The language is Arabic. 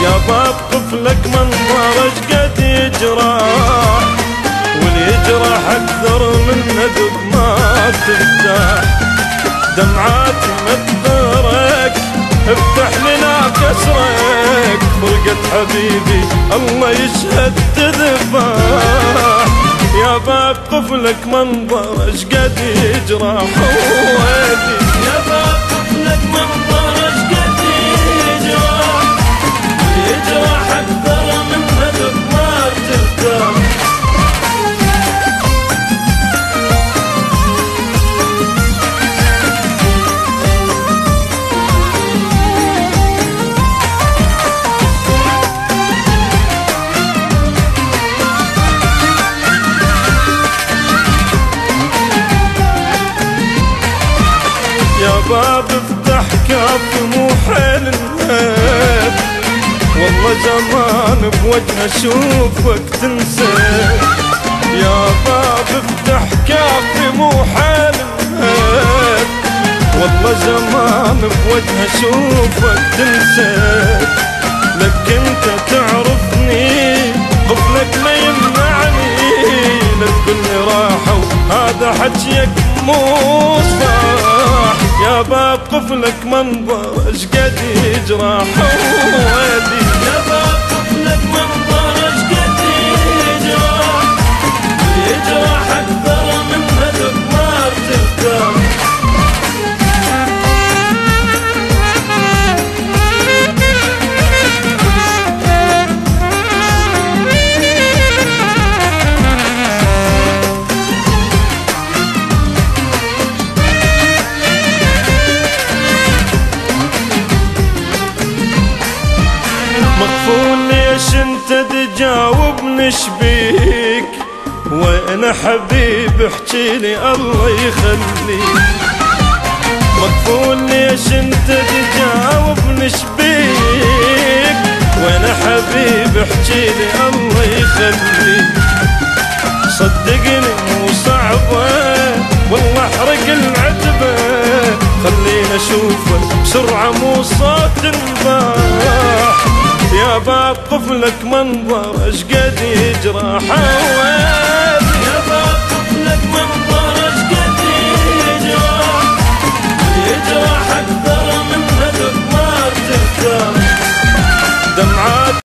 يا باب طفلك منظر اشقد يجرح، واللي يجرح اكثر منه ذوق ما ترتاح. دمعاتي مثرك افتح لنا كسرك، فرقة حبيبي الله يشهد تذبح. يا باب طفلك منظر اشقد يجرح، ويلي يا باب طفلك منظر اشقد يجرح، يجرح اكثر من هدف ما ترتاح. يا باب افتح كافي مو حيل النهب، والله زمان بوجه اشوفك تنسى. يا باب افتح كافي مو حيل النهب، والله زمان بوجه اشوفك تنسى. لك انت تعرفني قبلك ما يمنعني، لا تقولي راحة وهذا حجيك مو صح. يا باب طفلك منظر اشقد يجرح، ويلي يا باب طفلك منظر اشقد يجرح، يجرح اكثر من هدف ما ترتاح. مغفول ليش انت تجاوبني شبيك، وانا حبيب احجيلي الله يخليك. مغفول ليش انت تجاوبني شبيك، وانا حبيب احجيلي الله يخليك. صدقني مو صعبة والله احرق العتبة، خلينا اشوفك بسرعة مو صوت نباح. يا باب طفلك منظر اشقد يجرح،